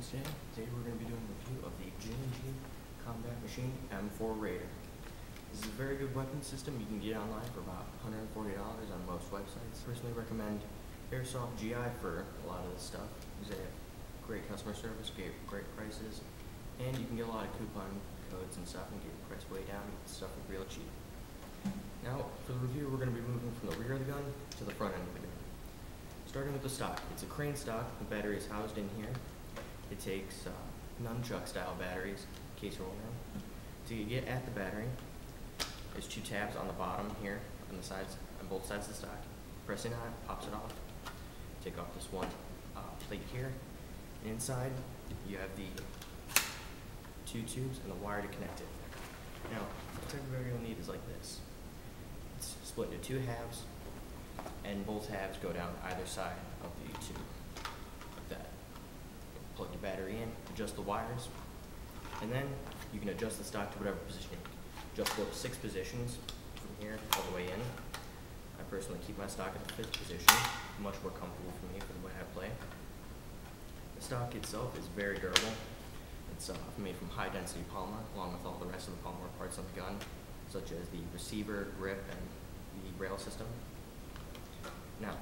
Apertures today. Today we're going to be doing a review of the G&G Combat Machine M4 Raider. This is a very good weapon system. You can get it online for about $140 on most websites. Personally recommend Airsoft GI for a lot of this stuff because they have great customer service, great prices, and you can get a lot of coupon codes and stuff and get your price way down and get stuff for real cheap. Now, for the review, we're going to be moving from the rear of the gun to the front end of the gun. Starting with the stock. It's a crane stock. The battery is housed in here. It takes nunchuck style batteries, in case you're wondering. So you get at the battery, there's two tabs on the bottom here, on the sides, on both sides of the stock. Pressing on it, pops it off. Take off this one plate here. And inside, you have the two tubes and the wire to connect it. Now, the type of battery you'll need is like this. It's split into two halves, and both halves go down either side of the tube, like that. Plug your battery in, adjust the wires, and then you can adjust the stock to whatever position you need. Just go up 6 positions from here all the way in. I personally keep my stock at the 5th position, much more comfortable for me for the way I play. The stock itself is very durable. It's made from high density polymer, along with all the rest of the polymer parts on the gun, such as the receiver, grip, and the rail system. Now,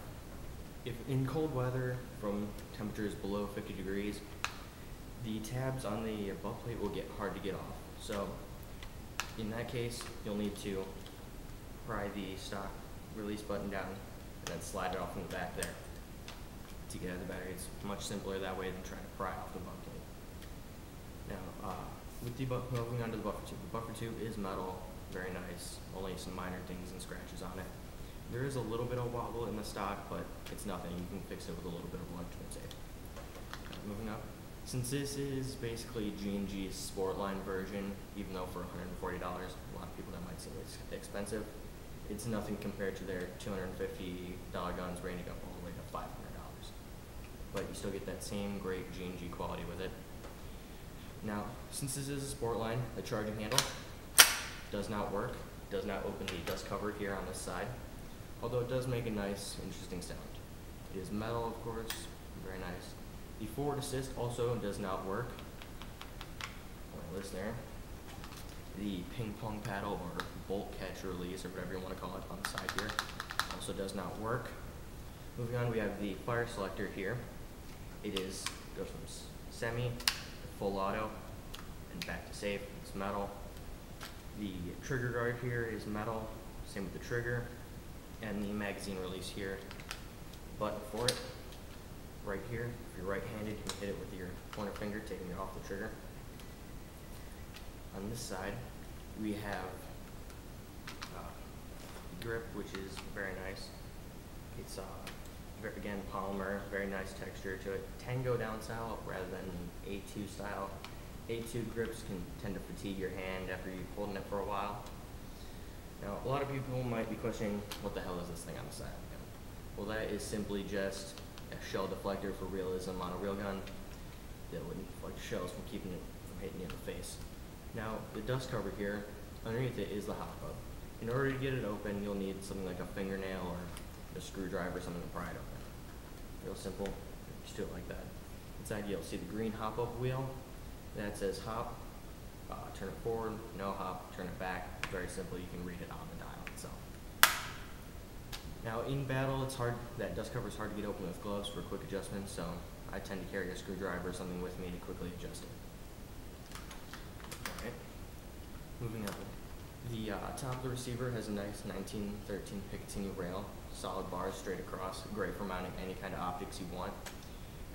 if in cold weather from temperatures below 50 degrees, the tabs on the butt plate will get hard to get off. So, in that case, you'll need to pry the stock release button down and then slide it off from the back there to get out of the battery. It's much simpler that way than trying to pry off the butt plate. Now, moving on to the buffer tube. The buffer tube is metal, very nice, only some minor dings and scratches on it. There is a little bit of wobble in the stock, but it's nothing. You can fix it with a little bit of electrical tape. Moving up. Since this is basically G&G's sport line version, even though for $140, a lot of people that might seem expensive, it's nothing compared to their $250 guns ranging up all the way to $500. But you still get that same great G&G quality with it. Now, since this is a sport line, the charging handle does not work. Does not open the dust cover here on this side, although it does make a nice, interesting sound. It is metal, of course, very nice. The forward assist also does not work. My list there. The ping pong paddle or bolt catch release, or whatever you want to call it, on the side here also does not work. Moving on, we have the fire selector here. It goes from semi to full auto and back to safe. It's metal. The trigger guard here is metal, same with the trigger, and the magazine release here. Button for it, right here. If you're right-handed, you can hit it with your pointer finger, taking it off the trigger. On this side, we have the grip, which is very nice. It's again polymer, very nice texture to it. Tango down style rather than A2 style. A2 grips can tend to fatigue your hand after you've holding it for a while. Now, a lot of people might be questioning, what the hell is this thing on the side of the gun? Well, that is simply just a shell deflector for realism on a real gun that would deflect shells from keeping it from hitting you in the face. Now, the dust cover here, underneath it is the hot hub. In order to get it open, you'll need something like a fingernail or a screwdriver or something to pry it open. Real simple, just do it like that. Inside, you'll see the green hop-up wheel. That says hop, turn it forward, no hop, turn it back. Very simple, you can read it on the dial itself. Now in battle, it's hard, that dust cover is hard to get open with gloves for quick adjustments, so I tend to carry a screwdriver or something with me to quickly adjust it. Alright, moving on. The top of the receiver has a nice 1913 Picatinny rail, solid bars straight across, great for mounting any kind of optics you want.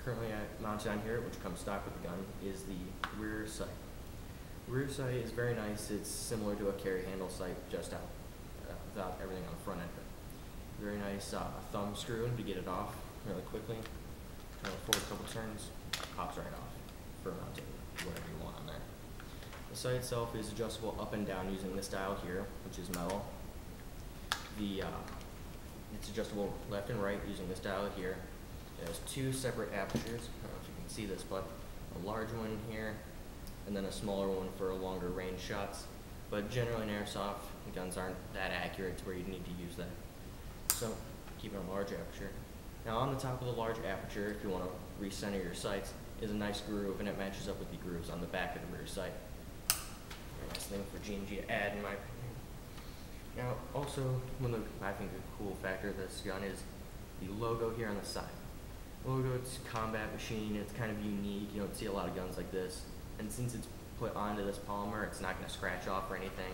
Currently mounted on here, which comes stock with the gun, is the rear sight. The rear sight is very nice. It's similar to a carry handle sight, just out without everything on the front end of it. Very nice thumb screw to get it off really quickly. Turn it forward a couple turns, pops right off for mounting whatever you want on there. The sight itself is adjustable up and down using this dial here, which is metal. It's adjustable left and right using this dial here. It has 2 separate apertures. I don't know if you can see this, but a large one here, and then a smaller one for longer range shots. But generally in Airsoft, the guns aren't that accurate to where you need to use that. So, keep it a large aperture. Now on the top of the large aperture, if you want to recenter your sights, is a nice groove, and it matches up with the grooves on the back of the rear sight. Very nice thing for G&G to add, in my opinion. Now, also, I think a cool factor of this gun is the logo here on the side. The logo, it's combat machine, it's kind of unique. You don't see a lot of guns like this. And since it's put onto this polymer, it's not going to scratch off or anything.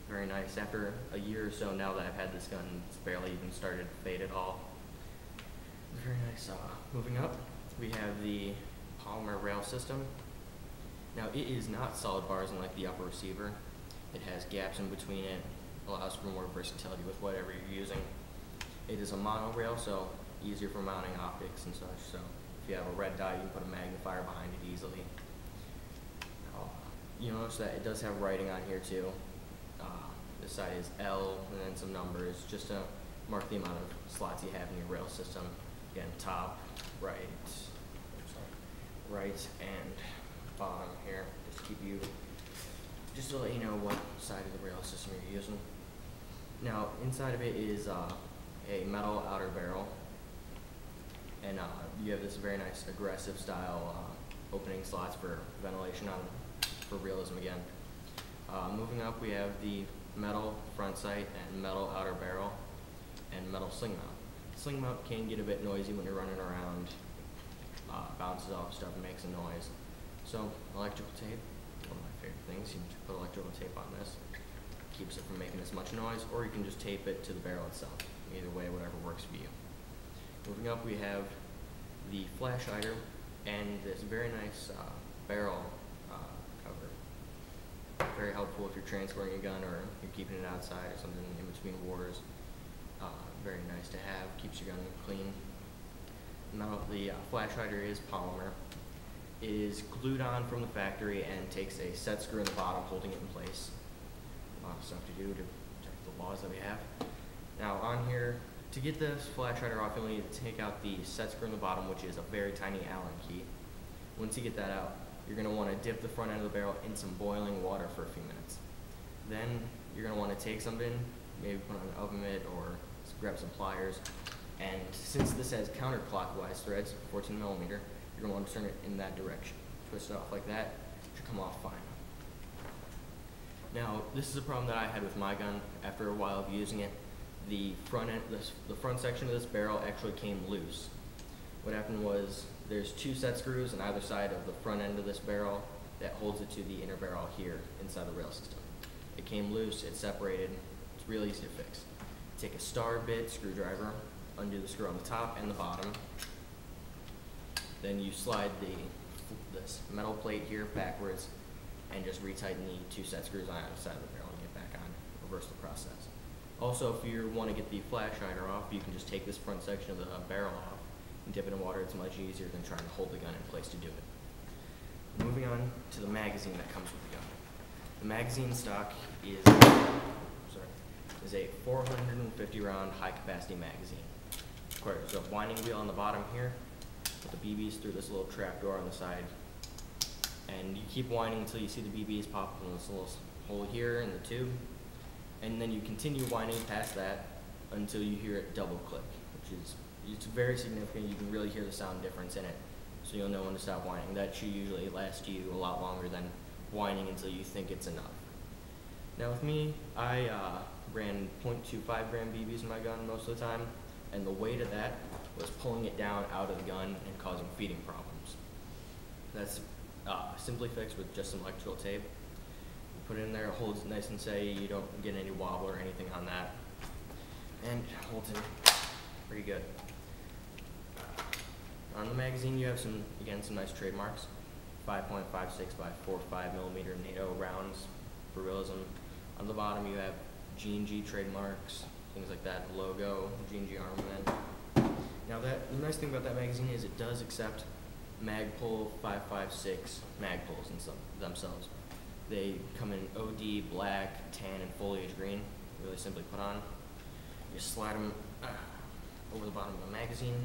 Very nice. After a year or so now that I've had this gun, it's barely even started to fade at all. Very nice. Moving up, we have the polymer rail system. Now, it is not solid bars unlike the upper receiver. It has gaps in between it, allows for more versatility with whatever you're using. It is a mono rail, so easier for mounting optics and such. So if you have a red dot, you can put a magnifier behind it easily. You notice that it does have writing on here too. This side is L and then some numbers just to mark the amount of slots you have in your rail system. Again, top, right, and bottom here, just to let you know what side of the rail system you're using. Now, inside of it is a metal outer barrel, and you have this very nice aggressive style opening slots for ventilation for realism again. Moving up, we have the metal front sight and metal outer barrel and metal sling mount. Sling mount can get a bit noisy when you're running around, bounces off stuff and makes a noise. So electrical tape, one of my favorite things, you can put electrical tape on this. Keeps it from making as much noise, or you can just tape it to the barrel itself. Either way, whatever works for you. Moving up, we have the flash hider and this very nice barrel cover. Very helpful if you're transferring a gun or you're keeping it outside or something in between wars. Very nice to have, keeps your gun clean. The flash hider is polymer. It is glued on from the factory and takes a set screw in the bottom, holding it in place. A lot of stuff to do to protect the laws that we have. Now on here, to get this flash hider off, you'll need to take out the set screw in the bottom, which is a very tiny Allen key. Once you get that out, you're going to want to dip the front end of the barrel in some boiling water for a few minutes. Then you're going to want to take something, maybe put on an oven mitt or grab some pliers, and since this has counterclockwise threads, 14 millimeter, you're going to want to turn it in that direction. Twist it off like that, it should come off fine. Now, this is a problem that I had with my gun. After a while of using it, the front section of this barrel actually came loose. What happened was there's two set screws on either side of the front end of this barrel that holds it to the inner barrel here inside the rail system. It came loose, it separated, it's real easy to fix. Take a star bit screwdriver, undo the screw on the top and the bottom. Then you slide this metal plate here backwards and just retighten the two set screws on either side of the barrel and get back on, reverse the process. Also, if you want to get the flash hider off, you can just take this front section of the barrel off and dip it in water. It's much easier than trying to hold the gun in place to do it. Moving on to the magazine that comes with the gun. The magazine stock is a 450 round high capacity magazine. Of course, there's a winding wheel on the bottom here. Put the BBs through this little trap door on the side. And you keep winding until you see the BBs pop in this little hole here in the tube. And then you continue winding past that until you hear it double click, it's very significant. You can really hear the sound difference in it, so you'll know when to stop winding. That should usually last you a lot longer than winding until you think it's enough. Now with me, I ran 0.25 gram BBs in my gun most of the time, and the weight of that was pulling it down out of the gun and causing feeding problems. That's simply fixed with just some electrical tape. You put it in there, it holds it nice and steady, you don't get any wobble or anything on that, and it holds it pretty good. On the magazine, you have some nice trademarks. 5.56 by 4.5 millimeter NATO rounds for realism. On the bottom, you have G&G trademarks, things like that, logo, G&G armament. Now, the nice thing about that magazine is it does accept Magpul 5.56 Magpuls themselves. They come in OD, black, tan, and foliage green. Really simply put on. You slide them over the bottom of the magazine.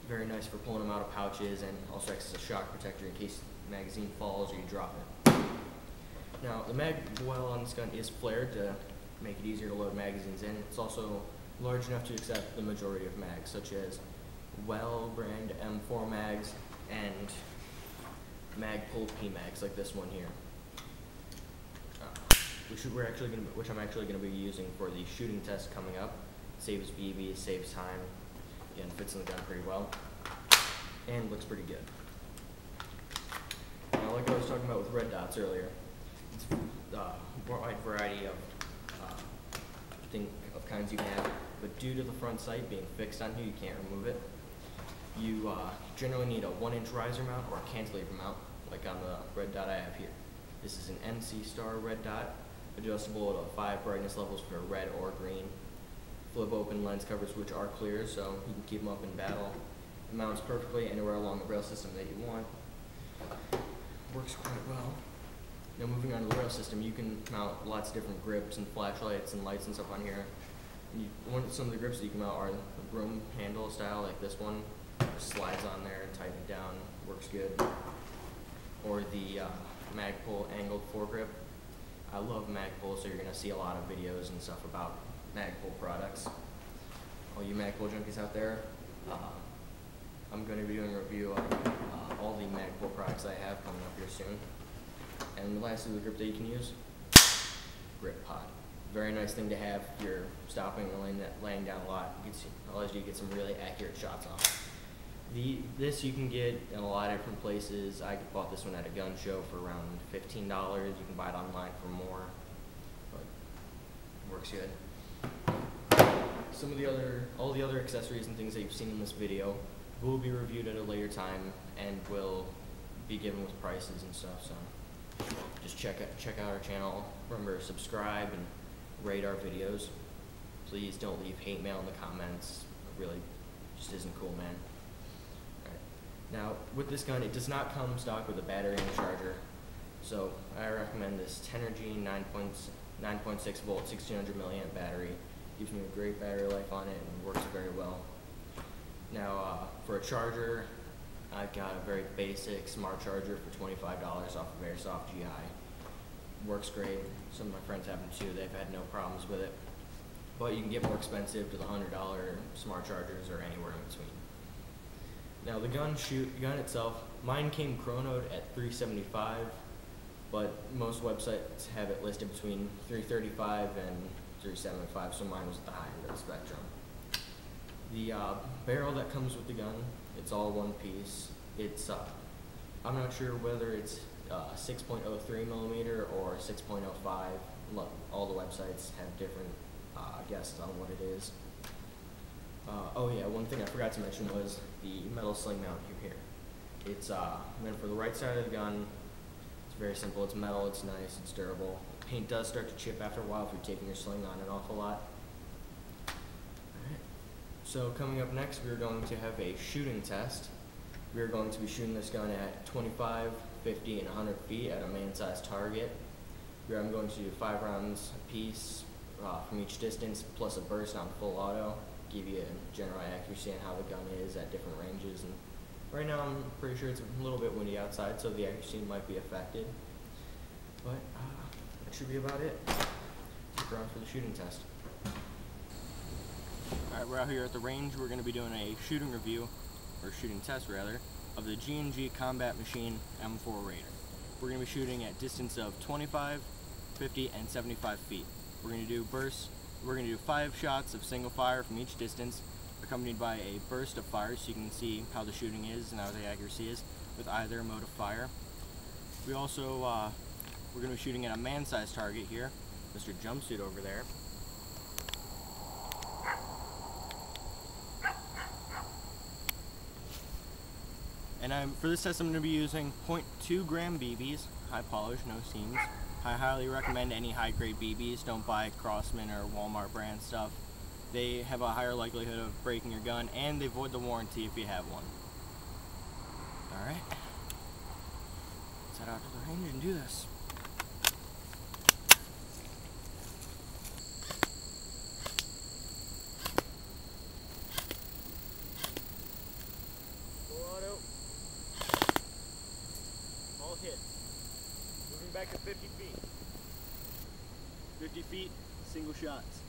Very nice for pulling them out of pouches, and also acts as a shock protector in case the magazine falls or you drop it. Now, the mag well on this gun is flared to make it easier to load magazines in. It's also large enough to accept the majority of mags, such as Well brand M4 mags, and mag pull P-mags like this one here, which I'm actually gonna be using for the shooting test coming up. Saves BB, saves time, and fits in the gun pretty well, and looks pretty good. Now, like I was talking about with red dots earlier, it's a wide variety of kinds you can have, but due to the front sight being fixed on here, you can't remove it. You generally need a 1-inch riser mount or a cantilever mount, like on the red dot I have here. This is an NC Star red dot, adjustable to 5 brightness levels for red or green. Flip open lens covers which are clear, so you can keep them up in battle. It mounts perfectly anywhere along the rail system that you want. Works quite well. Now moving on to the rail system, you can mount lots of different grips and flashlights and lights and stuff on here. Some of the grips that you can mount are the broom handle style, like this one. Slides on there and tighten it down, works good. Or the Magpul angled foregrip. I love Magpul, so you're going to see a lot of videos and stuff about Magpul products. All you Magpul junkies out there, I'm going to be doing a review of all the Magpul products I have coming up here soon. And lastly, the grip that you can use, grip pod. Very nice thing to have if you're stopping and laying down a lot. It allows you to get some really accurate shots off. This you can get in a lot of different places. I bought this one at a gun show for around $15. You can buy it online for more, but it works good. All the other accessories and things that you've seen in this video will be reviewed at a later time and will be given with prices and stuff. So just check out our channel. Remember to subscribe and rate our videos. Please don't leave hate mail in the comments. It really just isn't cool, man. Now, with this gun, it does not come stock with a battery and charger, so I recommend this Tenergy 9.6 volt 1600 milliamp battery. Gives me a great battery life on it and works very well. Now, for a charger, I've got a very basic smart charger for $25 off of Airsoft GI. Works great. Some of my friends have them too. They've had no problems with it. But you can get more expensive to the $100 smart chargers or anywhere in between. Now the gun itself, mine came chronoed at $375, but most websites have it listed between $335 and $375, so mine was at the high end of the spectrum. The barrel that comes with the gun, it's all one piece. It's I'm not sure whether it's 6.03 millimeter or 6.05. All the websites have different guesses on what it is. Oh yeah, one thing I forgot to mention was the metal sling mount here. It's meant for the right side of the gun. It's very simple. It's metal. It's nice. It's durable. Paint does start to chip after a while if you're taking your sling on an awful lot. Alright. So coming up next, we're going to have a shooting test. We're going to be shooting this gun at 25, 50, and 100 feet at a man-sized target. I'm going to do 5 rounds apiece from each distance, plus a burst on full auto. Give you a general accuracy on how the gun is at different ranges. And right now I'm pretty sure it's a little bit windy outside, so the accuracy might be affected. But that should be about it. Stick around for the shooting test. Alright, we're out here at the range. We're going to be doing a shooting review, or shooting test rather, of the G&G Combat Machine M4 Raider. We're going to be shooting at distance of 25, 50, and 75 feet. We're going to do bursts. We're going to do 5 shots of single fire from each distance, accompanied by a burst of fire so you can see how the shooting is and how the accuracy is with either mode of fire. We also, we're going to be shooting at a man-sized target here, Mr. Jumpsuit over there. And for this test I'm going to be using 0.2 gram BBs, high polish, no seams. I highly recommend any high-grade BBs. Don't buy Crossman or Walmart brand stuff. They have a higher likelihood of breaking your gun, and they void the warranty if you have one. Alright. Let's head out to the range and do this. Full auto. All hit. Moving back to 50 feet. 50 feet, single shots.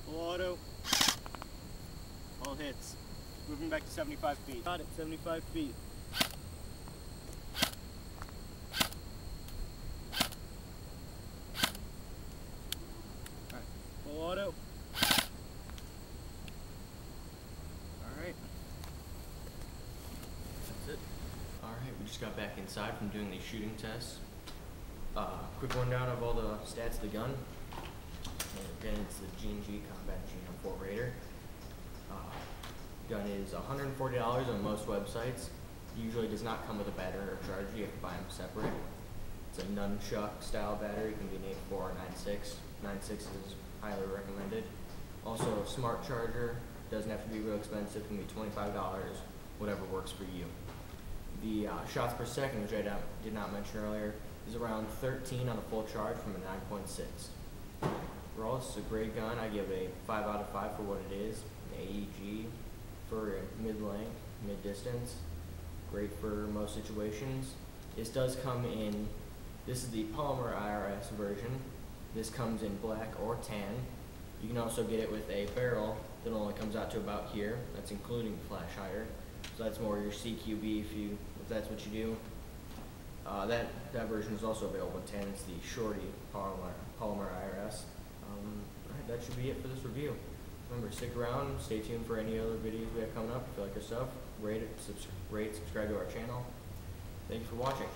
Full auto. until it hits. Moving back to 75 feet. Got it, 75 feet. Alright, full auto. Alright. That's it. Alright, we just got back inside from doing these shooting tests. Quick rundown of all the stats of the gun. And again, it's the G&G Combat GM4 Raider. Gun is $140 on most websites. Usually does not come with a battery or charger. You have to buy them separate. It's a nunchuck style battery. It can be an 8.4 or 9.6. 9.6 is highly recommended. Also, a smart charger. Doesn't have to be real expensive. It can be $25. Whatever works for you. The shots per second, which I did not mention earlier, is around 13 on a full charge from a 9.6. Overall, this is a great gun. I give a 5 out of 5 for what it is. An AEG for mid-length, mid-distance. Great for most situations. This does come in, this is the polymer IRS version. This comes in black or tan. You can also get it with a barrel that only comes out to about here. That's including flash hider. So that's more your CQB if that's what you do. That version is also available in tan. It's the Shorty polymer IRS. Alright, that should be it for this review. Remember, stick around, stay tuned for any other videos we have coming up. If you like our stuff, rate, subscribe to our channel. Thanks for watching.